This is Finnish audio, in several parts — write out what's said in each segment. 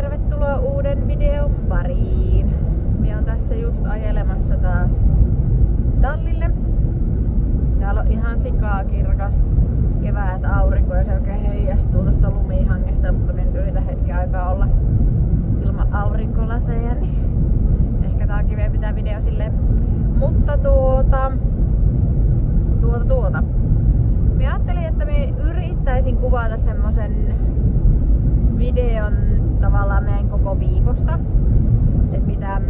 tervetuloa uuden videon pariin. Minä on tässä just ajelemassa taas tallille. Täällä on ihan sikaa kirkas kevät aurinko ja se oikein heijastuu tuosta lumihangesta, mutta minä yritän hetken aikaa olla ilman aurinkolaseja, niin ehkä tää on kiveä pitää video silleen. Mutta minä ajattelin, että minä yrittäisin kuvata semmosen videon tavallaan meidän koko viikosta. Että mitä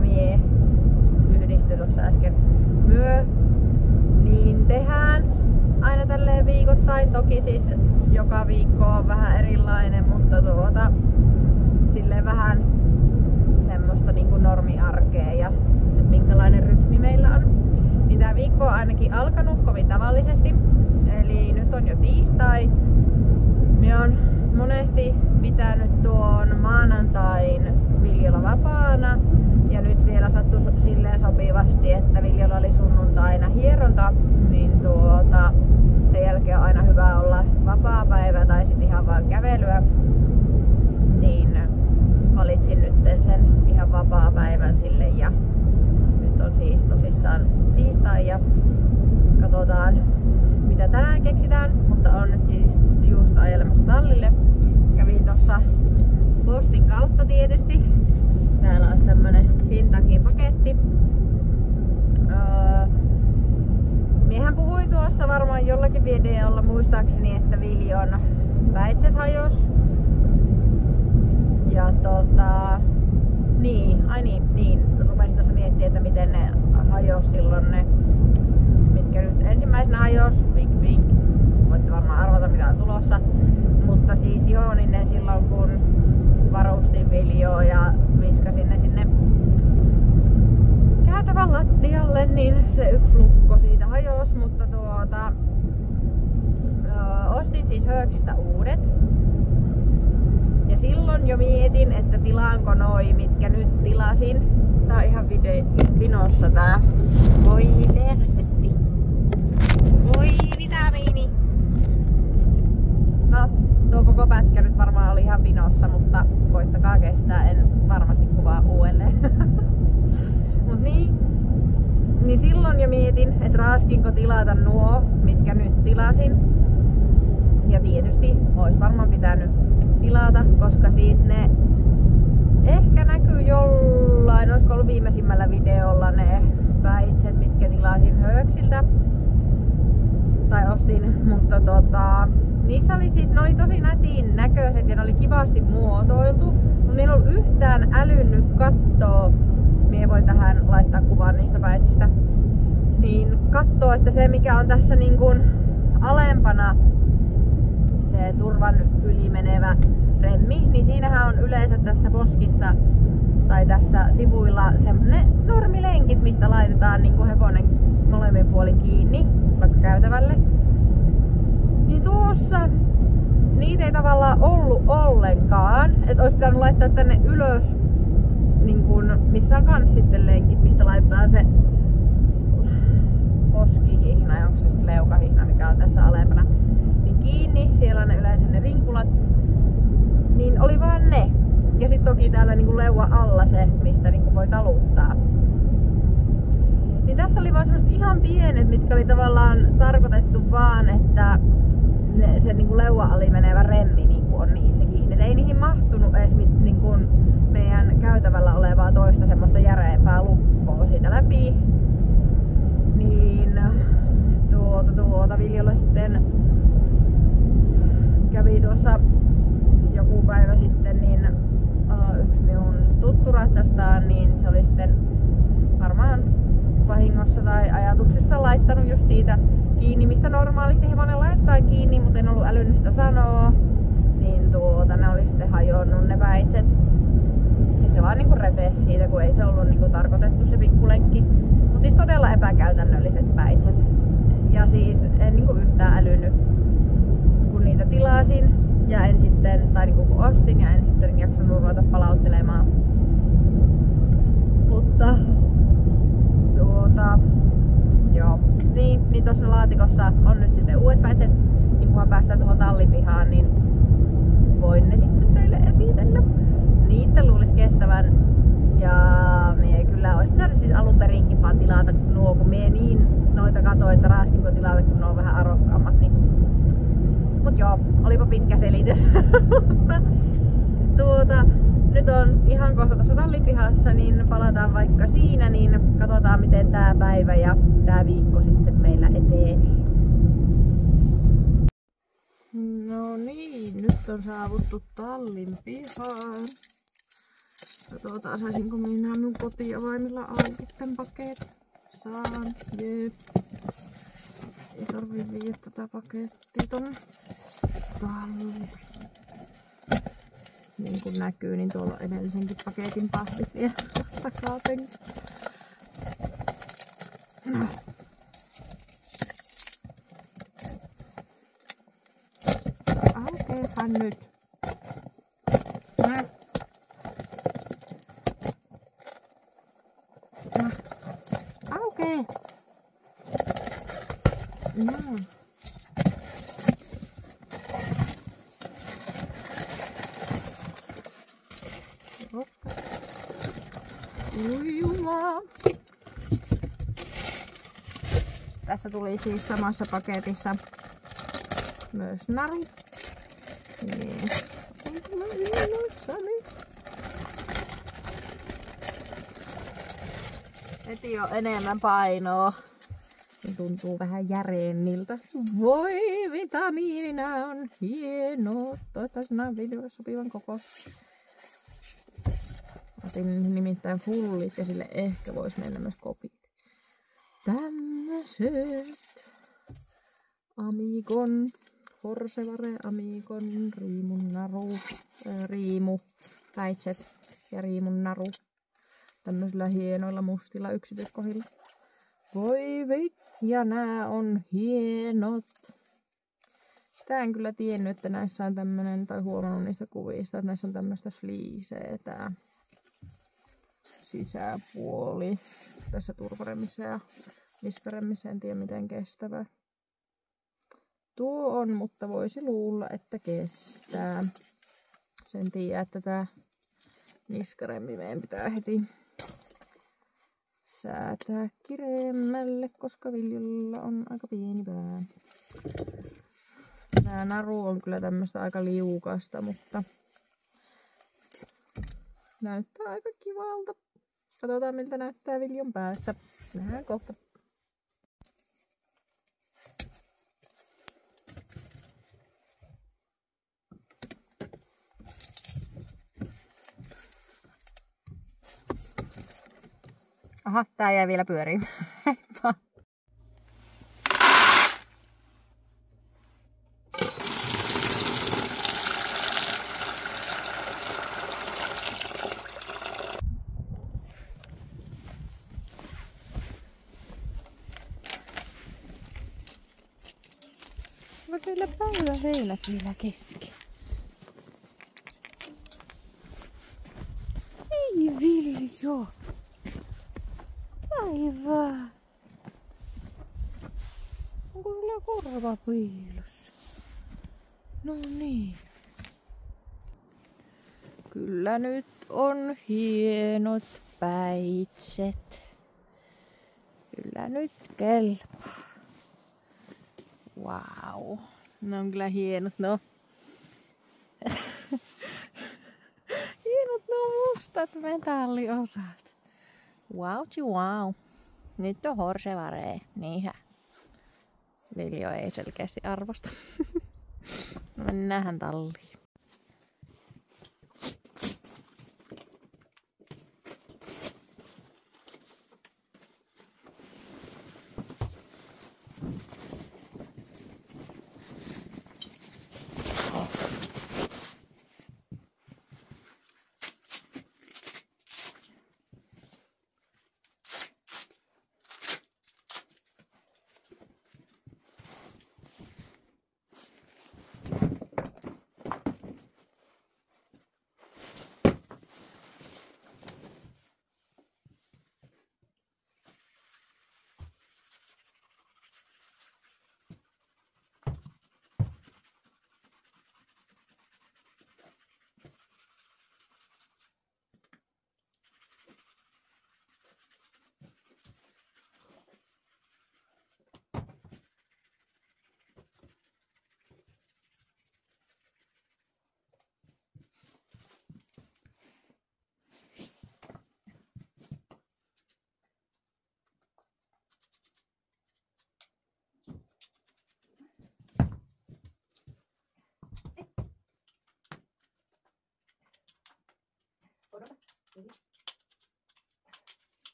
mie yhdistyi tuossa äsken. Niin tehdään aina tälleen viikoittain. Toki siis joka viikko on vähän erilainen, mutta silleen vähän semmoista niinku normiarkea ja minkälainen rytmi meillä on. Niin tää viikko on ainakin alkanut kovin tavallisesti. Eli nyt on jo tiistai. Minä on monesti pitänyt tuon maanantain Viljolla vapaana. Ja nyt vielä sattui silleen sopivasti, että Viljolla oli sunnuntaina hieronta. Niin sen jälkeen on aina hyvä olla vapaapäivä tai sitten ihan vaan kävelyä. Niin valitsin nyt sen ihan vapaapäivän sille ja nyt on siis tosissaan tiistai ja katsotaan mitä tänään keksitään, mutta on nyt siis just ajelemassa tallille. Kävin tossa postin kautta tietysti. Täällä on tämmönen Fintakin paketti. Miehän puhui tuossa varmaan jollakin videolla muistaakseni, että Viljon päitset hajos. Ja niin. Rupesin tuossa miettimään, että miten ne hajos silloin ne, mitkä nyt ensimmäisenä hajos. Vink vink. Voitte varmaan arvata mitä on tulossa. Mutta siis joo, niin ne silloin kun varustin Viljoa ja viskasin ne sinne käytävän lattialle, niin se yksi lukko siitä hajos, mutta ostin siis Hööksistä uudet. Ja silloin jo mietin, että tilaanko noi, mitkä nyt tilasin. Tää on ihan vinossa tää. Voi persetti. Voi vitamiini. No, tuo koko pätkä nyt varmaan oli ihan vinossa, mutta koittakaa kestää. En varmasti kuvaa uudelleen. Mut niin silloin jo mietin, että raaskinko tilata nuo, mitkä nyt tilasin. Ja tietysti ois varmaan pitänyt tilata, koska siis ne ehkä näkyy jollain, olisiko ollut viimeisimmällä videolla ne päitset, mitkä tilasin Hööksiltä tai ostin, mutta niissä oli siis, ne oli tosi nätin näköiset ja ne oli kivasti muotoiltu, mutta minä en ollut yhtään älynnyt kattoo, minä voin tähän laittaa kuvan niistä päitsistä, niin kattoo, että se mikä on tässä niin kuin alempana se turvan yli menevä remmi, niin siinähän on yleensä tässä poskissa tai tässä sivuilla ne normilenkit, mistä laitetaan niin kuin hevonen molemmin puolin kiinni, vaikka käytävälle. Niin tuossa niitä ei tavallaan ollut ollenkaan, että olisi pitänyt laittaa tänne ylös, niin kuin, missä on kans sitten lenkit, mistä laitetaan se poskihihna, onko se sitten leukahihna, mikä on tässä alempana. Kiinni, siellä on ne yleensä ne rinkulat, niin oli vaan ne. Ja sitten toki täällä niinku leuan alla se, mistä niinku voi taluttaa. Niin tässä oli vaan semmoset ihan pienet, mitkä oli tavallaan tarkoitettu vaan, että se niinku leuan ali menevä remmi niinku on niissä kiinni. Et ei niihin mahtunut edes niinku meidän käytävällä olevaa toista semmoista järeempää lukkoa siitä läpi. Niin Viljolla sitten kävi tuossa joku päivä sitten, niin yksi minun tuttu ratsastaan, niin se oli sitten varmaan vahingossa tai ajatuksessa laittanut just siitä kiinni, mistä normaalisti hevonen laittaa kiinni, mutta en ollut älynnyt sitä sanoa, niin ne oli sitten hajonnut ne päitset. Et se vaan niinku repesi siitä, kun ei se ollut niinku tarkoitettu se pikkulenkki. Mutta siis todella epäkäytännölliset päitset. Ja siis en niinku yhtään älynnyt, kun niitä tilasin ja en sitten, tai niinku kun ostin ja en sitten jaksanut ruveta palauttelemaan. Mutta joo. Niin tuossa laatikossa on nyt sitten uudet päitset, niin kunhan päästään tuohon tallipihaan, niin voin ne sitten teille alun perinkin vaan tilata nuo, kun mie niin noita katoin, että raaskinko tilata, kun ne on vähän arvokkaammat. Niin. Mut joo, olipa pitkä selitys. Mutta nyt on ihan kohta tuossa tallipihassa, niin palataan vaikka siinä, niin katsotaan miten tää päivä ja tää viikko sitten meillä etenee. No niin, nyt on saavuttu tallin pihaan. Katsotaan, saisinko minä mun kotiavaimilla auki tän paketin. Saan, jep. Ei tarvii viedä tätä pakettia tonne talliin. Niin kuin näkyy, niin tuolla on edellisenkin paketin pahvit vielä takapen. Aukeehan nyt. Aukee. No. Ui jumala. Tässä tuli siis samassa paketissa myös naru. Niin. Heti on enemmän painoa. Tuntuu vähän järeemmiltä. Voi, vitamiinina on hieno. Toivottavasti nämä videoille sopivan koko. Otin nimittäin fullit ja sille ehkä vois mennä myös kopit. Tämmöset Amigon, Horsevare Amigon riimun naru, riimu, päitset ja riimun naru. Tämmöisillä hienoilla mustilla yksityiskohdilla. Voi vitja, nää on hienot. Sitä en kyllä tiennyt, että näissä on tämmönen, tai huomannut niistä kuvista, että näissä on tämmöistä fliiseä tää sisäpuoli. Tässä turvaremmissa ja niskaremmissa, en tiedä miten kestävä tuo on, mutta voisi luulla, että kestää. Sen tiedä, että tää niskaremmi meidän pitää heti säätää kireemmälle, koska Viljulla on aika pieni pää. Tää naru on kyllä tämmöstä aika liukasta, mutta näyttää aika kivalta. Katsotaan miltä näyttää Viljon päässä. Nähdään kohta. Aha, tää jää vielä pyöriin. Heippa! No kyllä päivä heinät vielä kesken. Ei Viljo! Aivan! Onko sulla korva piilossa? No niin. Kyllä nyt on hienot päitset. Kyllä nyt kelpaa. Wow. Ne on kyllä hienot, no. Hienot nuo mustat metalliosat. Wow. Nyt on Horsevare. Niinhän. Viljo ei selkeästi arvosta. No mennään talliin.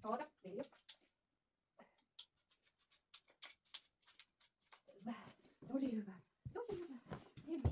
Oota, Vilju. Hyvä. Tosi hyvä. Tosi hyvä. Niin.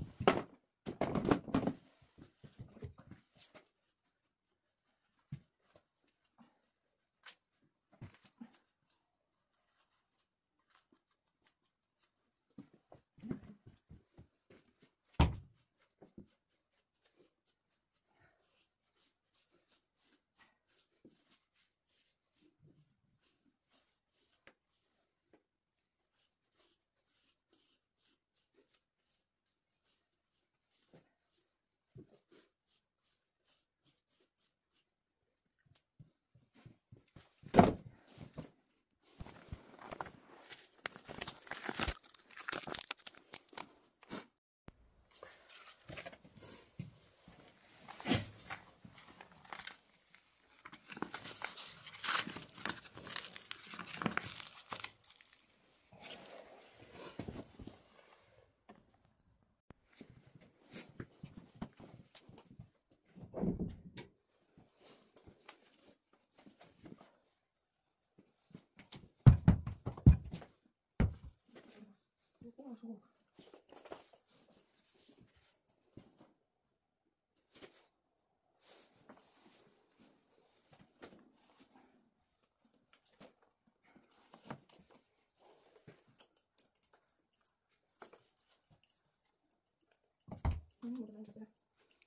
Mutta näin tätä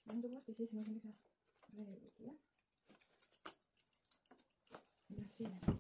lämpövästi siihen on lisää reikiä. Ja siinä se.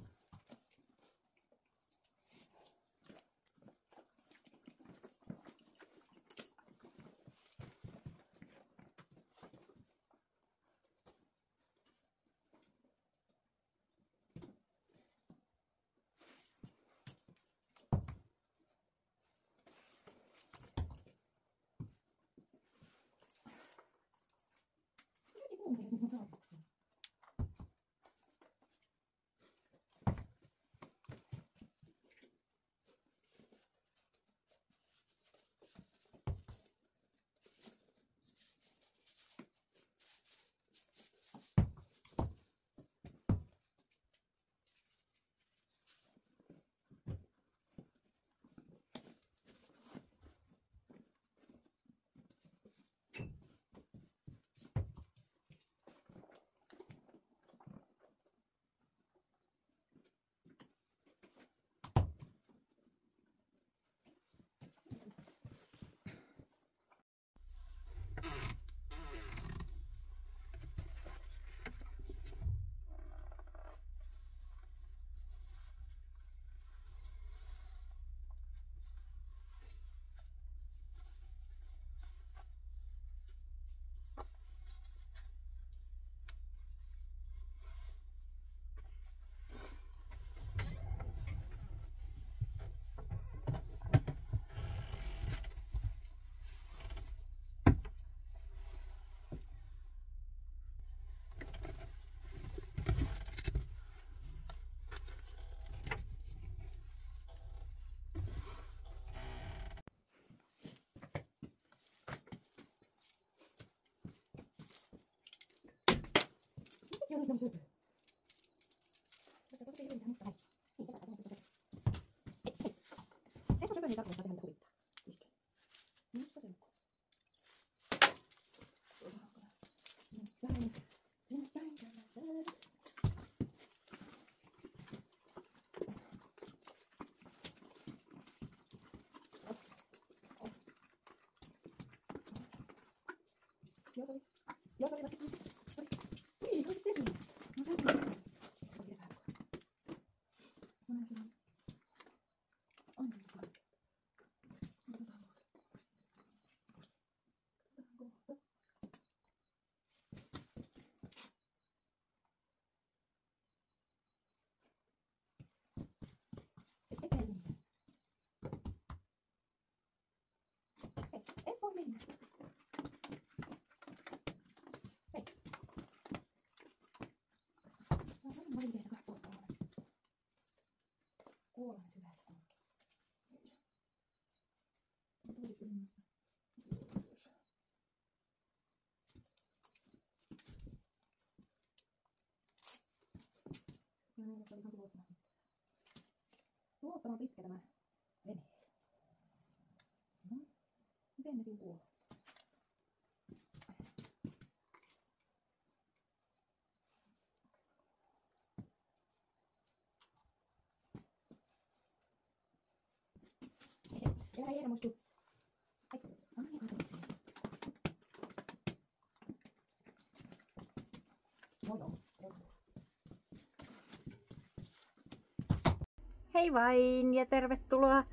Joo, nyt on syöpyä. Tätä tosi hyvin tähän musta näin. Niin, tätä on syöpyä. Hei. Se on syöpyä, niin tarkoittaa tehdä mitä huvittaa. Iske. Missä se nukkuu? Tuolta hakkana. Sinne päin. Sinne päin. Joo, tovi. Joo, tovi, laski. Sori. Ui, tovi, tesi. No, tässä. Tovi, vähän. No, näin se on. Aina nyt kaikki. Otetaan kohta. Otetaan kohta. Ei mitään. Tuottavan pitkä tämä vene. No, miten ne siinä kuuluu? Älä Eero muistu. Ai, Hei vain ja tervetuloa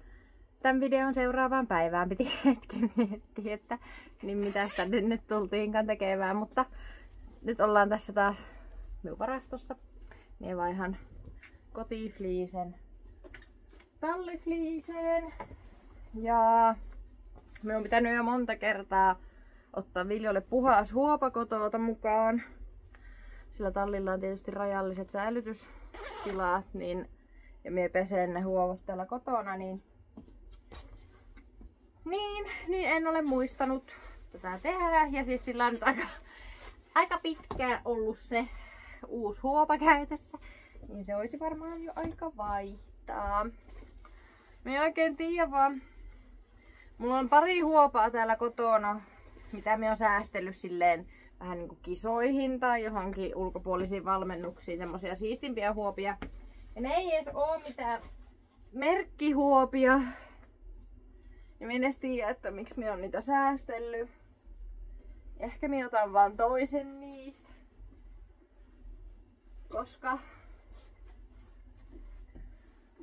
tämän videon seuraavaan päivään. Piti hetki miettiä, että niin mitä sitä nyt tultiinkaan tekemään, mutta nyt ollaan tässä taas minun varastossa. Minä vaihan kotifliisen tallifliiseen. Ja minun on pitänyt jo monta kertaa ottaa Viljolle puhas huopa kotoota mukaan. Sillä tallilla on tietysti rajalliset säilytystilat, niin, ja minä pesen ne huovot täällä kotona, niin en ole muistanut tätä tehdä. Ja siis sillä on nyt aika pitkään ollut se uusi huopa käytössä, niin se olisi varmaan jo aika vaihtaa. Mä en oikein tiedä vaan. Mulla on pari huopaa täällä kotona, mitä mä oon säästellyt silleen vähän niinku kisoihin tai johonkin ulkopuolisiin valmennuksiin, semmosia siistimpiä huopia. Ja ne ei edes oo mitään merkkihuopia. Ja mä en edes tiedä, että miksi mä oon niitä säästellyt. Ehkä mä otan vaan toisen niistä. Koska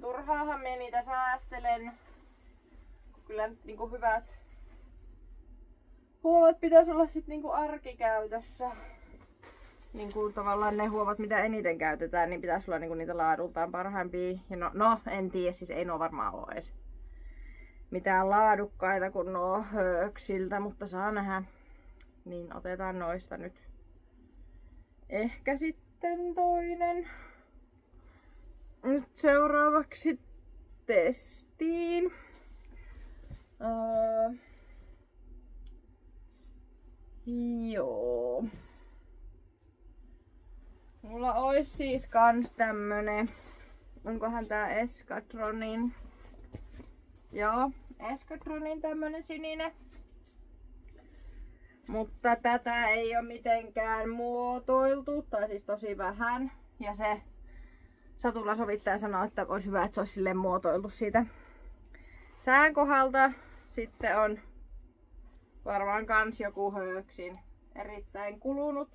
turhaahan mä niitä säästelen. Kyllä niinku hyvät huovat pitäisi olla sit niinku arkikäytössä. Niinku tavallaan ne huovat mitä eniten käytetään, niin pitäisi olla niinku niitä laadultaan parhaimpia. Ja no en tiedä, siis ei nuo varmaan ole edes mitään laadukkaita kuin nuo hööksiltä, mutta saa nähdä. Niin otetaan noista nyt ehkä sitten toinen. Nyt seuraavaksi testiin. Joo. Mulla ois siis kans tämmönen. Onkohan tää Eskadronin? Joo, Eskadronin tämmönen sininen. Mutta tätä ei oo mitenkään muotoiltu, tai siis tosi vähän. Ja se satulasovittaja sanoi, että olisi hyvä, että se olisi silleen muotoiltu siitä sään kohdalta. Sitten on varmaan kans joku hööksin erittäin kulunut.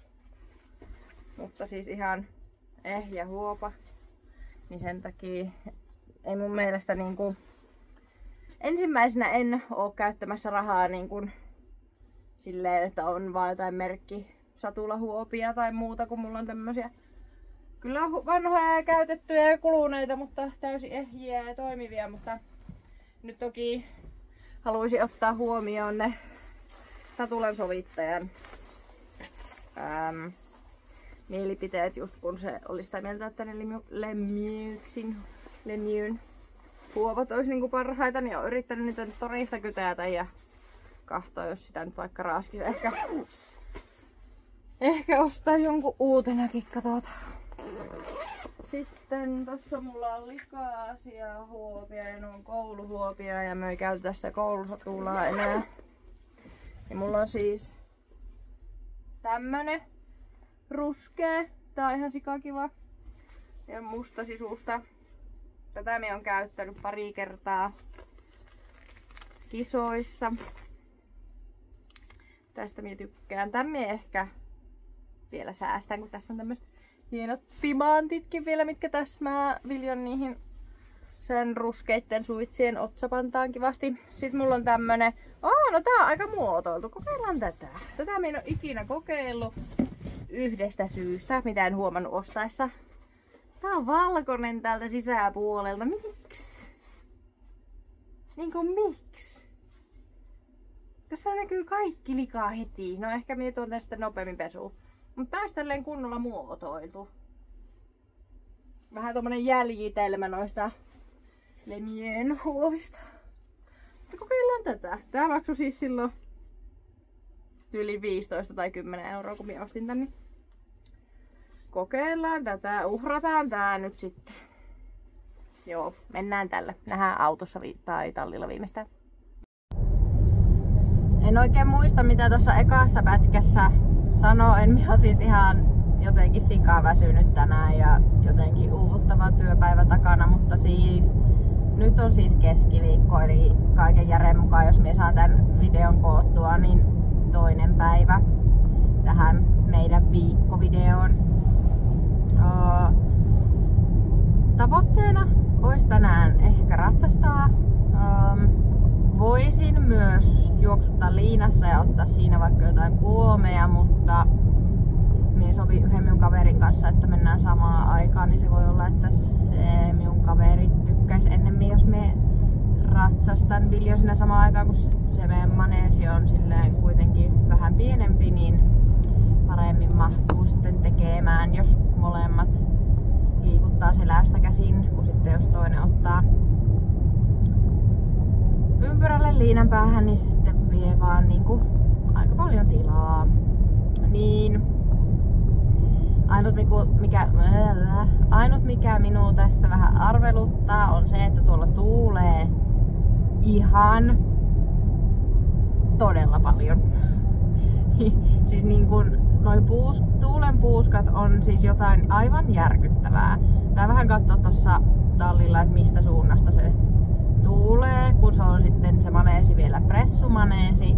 Mutta siis ihan ehjä huopa. Niin sen takia ei mun mielestä niinku ensimmäisenä en oo käyttämässä rahaa niinku silleen, että on vaan jotain merkkisatulahuopia tai muuta, kun mulla on tämmösiä kyllä vanhoja ja käytettyjä ja kuluneita, mutta täysin ehjiä ja toimivia, mutta nyt toki haluaisin ottaa huomioon ne satulan sovittajan mielipiteet, just kun se oli sitä mieltä, että ne Lemieuxin huovat olisi niinku parhaita, niin olen yrittänyt niitä torista kytätä ja katsoa, jos sitä nyt vaikka raaskis ehkä ostaa jonkun uutenakin, katsotaan. Sitten tossa mulla on likaisia huopia ja ne on kouluhuopia ja me ei käytetä sitä koulusatulaa enää. Ja mulla on siis tämmönen ruskea, tää on ihan sikakiva ja musta sisusta. Tätä me on käyttänyt pari kertaa kisoissa. Tästä minä tykkään. Tän minä ehkä vielä säästän, kun tässä on tämmöiset hienot timantitkin vielä, mitkä täsmää Viljon niihin sen ruskeitten suitsien otsapantaan kivasti. Sitten mulla on tämmönen, no tää on aika muotoiltu. Kokeillaan tätä. Tätä minä en ole ikinä kokeillut yhdestä syystä, mitä en huomannut ostaessa. Tää on valkoinen täältä sisäpuolelta. Miksi? Niinku miksi? Tässä näkyy kaikki likaa heti. No ehkä minä tuon tästä nopeammin pesuun. Mutta taas tälleen kunnolla muotoiltu. Vähän tommonen jäljitelmä noista Lemien huovista. Mutta kokeillaan tätä. Tää maksoi siis silloin yli 15 tai 10 euroa, kun minä ostin tän. Kokeillaan tätä, uhrataan tää nyt sitten. Joo, mennään tällä. Nähdään autossa tai tallilla viimeistään. En oikein muista mitä tuossa ekassa pätkässä sanoin. Minä olen siis ihan jotenkin sikaväsynyt tänään ja jotenkin uuvuttava työpäivä takana, mutta siis nyt on siis keskiviikko, eli kaiken järjen mukaan, jos minä saan tämän videon koottua, niin toinen päivä tähän meidän viikkovideoon. Tavoitteena olisi tänään ehkä ratsastaa. Voisin myös juoksuttaa liinassa ja ottaa siinä vaikka jotain puomeja, mutta minä sovin yhden minun kaverin kanssa, että mennään samaan aikaan, niin se voi olla, että se minun kaveri tykkäisi ennemmin, jos me ratsastan Viljo siinä samaan aikaan, kun se meidän maneesi on silleen kuitenkin vähän pienempi, niin paremmin mahtuu sitten tekemään, jos molemmat liikuttaa selästä käsin, kun sitten jos toinen ottaa ympyrälle liinan päähän, niin se sitten vie vaan niinku aika paljon tilaa. Niin ainut mikä minua tässä vähän arveluttaa on se, että tuolla tuulee ihan todella paljon. Siis niin kun noi tuulen puuskat on siis jotain aivan järkyttävää. Tää vähän katsoo tossa tallilla, että mistä suunnasta se tuulee, kun se on sitten se maneesi vielä pressumaneesi,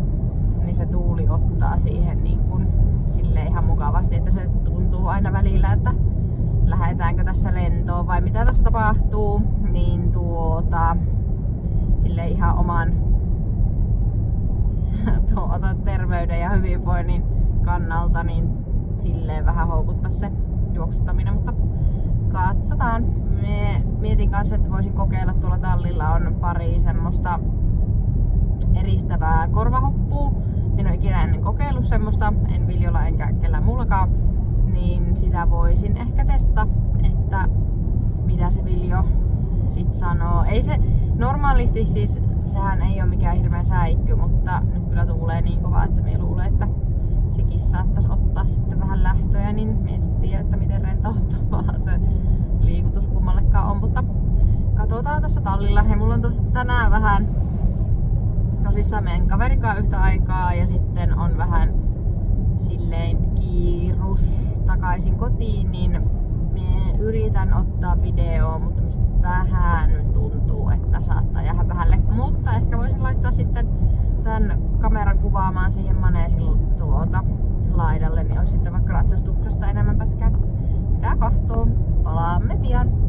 niin se tuuli ottaa siihen niin kuin silleen ihan mukavasti, että se tuntuu aina välillä, että lähdetäänkö tässä lentoon vai mitä tässä tapahtuu, niin silleen ihan oman terveyden ja hyvinvoinnin kannalta, niin silleen vähän houkuttaa se juoksuttaminen, mutta katsotaan. Mietin kanssa, että voisin kokeilla, tuolla tallilla on pari semmoista eristävää korvahuppua. En ole ikinä ennen kokeillut semmoista, en Viljolla enkä kellään muullakaan, niin sitä voisin ehkä testata, että mitä se Viljo sit sanoo. Ei se normaalisti siis, sehän ei ole mikään hirveän säikky, mutta nyt kyllä tuulee niin kovaa, että minä luulen, että sekin saattaisi ottaa sitten vähän lähtöjä, niin minä en sitten tiedä, että miten rentouttavaa se liikutus kummallekaan on, mutta katsotaan tuossa tallilla. Ja mulla on tänään vähän tosissaan meidän kaverikaan yhtä aikaa ja sitten on vähän silleen kiirus takaisin kotiin, niin minä yritän ottaa videoa, mutta musta vähän tuntuu, että saattaa jäädä vähälle. Mutta ehkä voisin laittaa sitten tämän kameran kuvaamaan siihen maneesin laidalle, niin olisi sitten vaikka ratsastuksesta enemmän pätkää. Pitää kahtoo. Palaamme pian.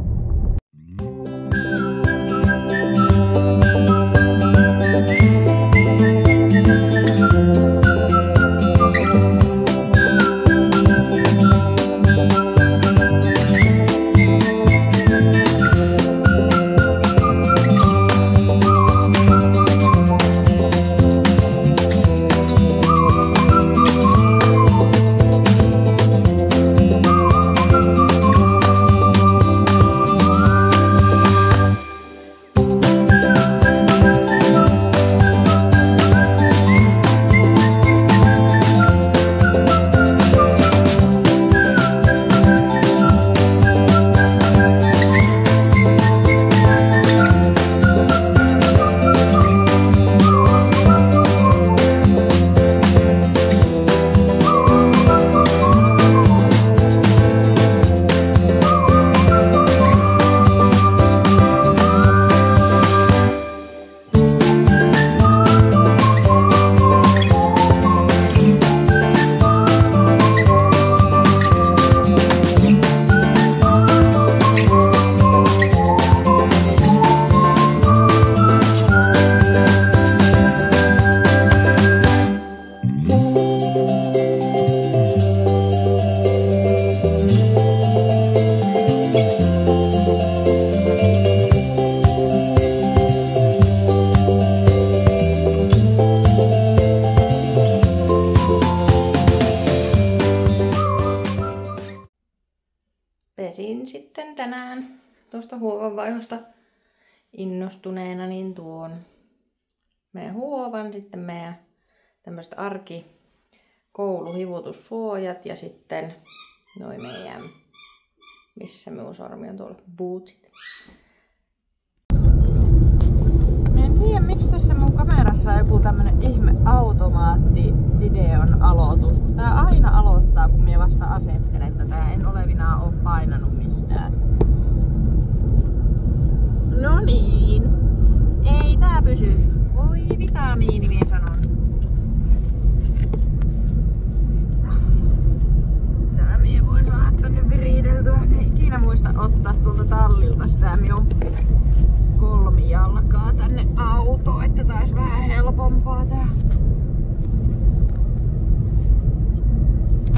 Pesin sitten tänään tuosta huovanvaihosta innostuneena niin tuon meidän huovan, sitten meidän tämmöiset kouluhivutussuojat ja sitten noi meidän, missä minun sormi on tuolla, bootsit. Mä en tiedä miksi tässä mun kamerassa on joku tämmönen ihme automaatti-videon aloitus. Tää aina aloittaa kun minä vasta asettelen tätä, en olevinaan oo painanut mistään. No niin. Ei tää pysy. Voi vitamiini, minä sanon. Tää minä voin saada tänne viriteltyä. En ikinä muista ottaa tuolta tallilta sitä. Minä on kolmijalkaa tänne autoon, että tää olisi vähän helpompaa tää.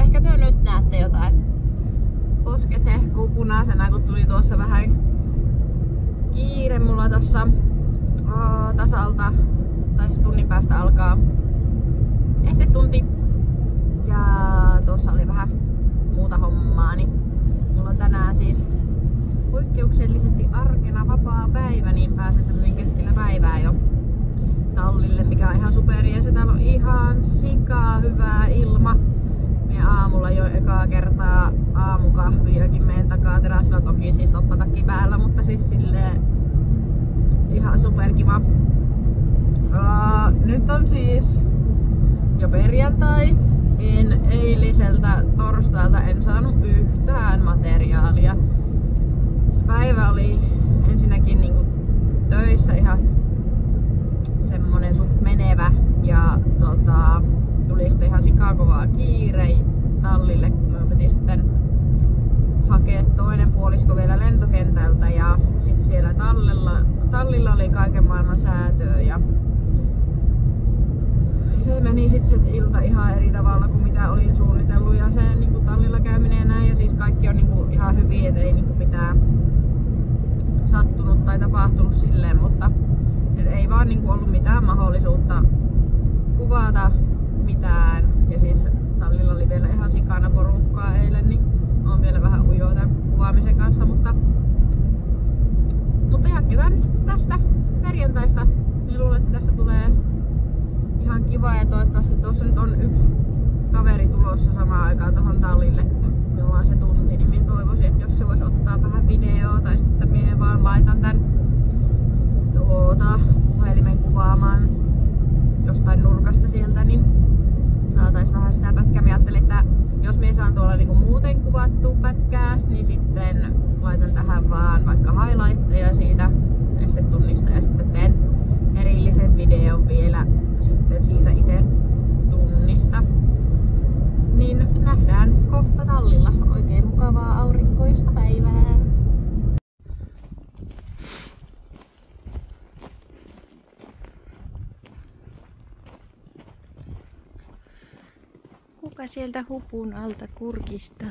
Ehkä te nyt näette jotain. Posket hehkuu punaisena, kun tuli tuossa vähän kiire mulla tossa tasalta, tai siis tunnin päästä alkaa estetunti. Ja tuossa oli vähän muuta hommaa, niin mulla on tänään siis poikkeuksellisesti arkena vapaa päivä, niin pääsen tämmönen keskellä päivää jo tallille, mikä on ihan superi. Ja se täällä on ihan sikaa hyvää ilma. Minä aamulla jo ekaa kertaa aamukahviakin meidän takaa terassilla, toki siis toppatakki päällä, mutta siis silleen ihan superkiva. Nyt on siis jo perjantai. Eiliseltä torstailta en saanut yhtään materiaalia. Se päivä oli ensinnäkin niinku töissä ihan semmonen suht menevä ja tuli sitten ihan sikakovaa kiire tallille, kun me piti sitten hakea toinen puolisko vielä lentokentältä ja sit siellä tallilla oli kaiken maailman säätöä ja se meni sit se ilta ihan eri tavalla kuin mitä olin suunnitellut ja se niinku tallilla käyminen ja näin ja siis kaikki on niinku ihan hyvin, et ei niinku mitään sattunut tai tapahtunut silleen, mutta et ei vaan niinku ollut mitään mahdollisuutta kuvata mitään ja siis tallilla oli vielä ihan sikana porukkaa eilen, niin on vielä vähän ujoa tämän kuvaamisen kanssa, mutta jatketaan nyt sitten tästä perjantaista. Minä luulen, että tästä tulee ihan kiva ja toivottavasti tuossa nyt on yksi kaveri tulossa samaan aikaan tuohon tallille, kun minulla on se tunti, niin minä toivoisin, että jos se voisi ottaa vähän videoa tai sitten minä vaan laitan tän puhelimen kuvaamaan jostain nurkasta sieltä, niin saatais vähän sitä pätkää. Minä ajattelin, että jos minä saan tuolla niinku muuten kuvattua pätkää, niin sitten laitan tähän vaan vaikka highlightteja siitä estetunnista ja sitten teen erillisen videon vielä sitten siitä itse tunnista. Niin nähdään kohta tallilla. Oikein mukavaa aurinkoista päivää! Kuka sieltä hupun alta kurkistaa?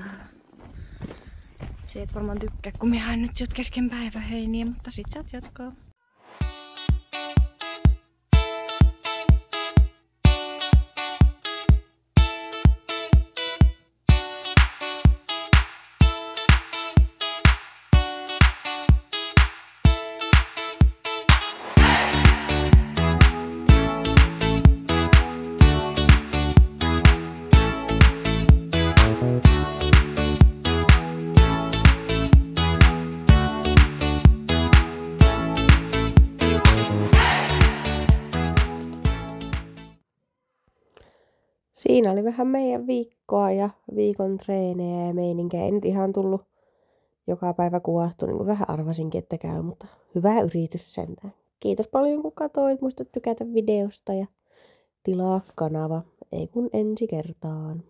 Se et varmaan tykkää, kun minä haen nyt kesken päiväheiniä, mutta sit saat jatkaa. Siinä oli vähän meidän viikkoa ja viikon treenejä ja meininkiä. Ei nyt ihan tullut joka päivä kuvattu, niin kuin vähän arvasinkin, että käy, mutta hyvä yritys sentään. Kiitos paljon kun katsoit, muista tykätä videosta ja tilaa kanava. Ei kun ensi kertaan.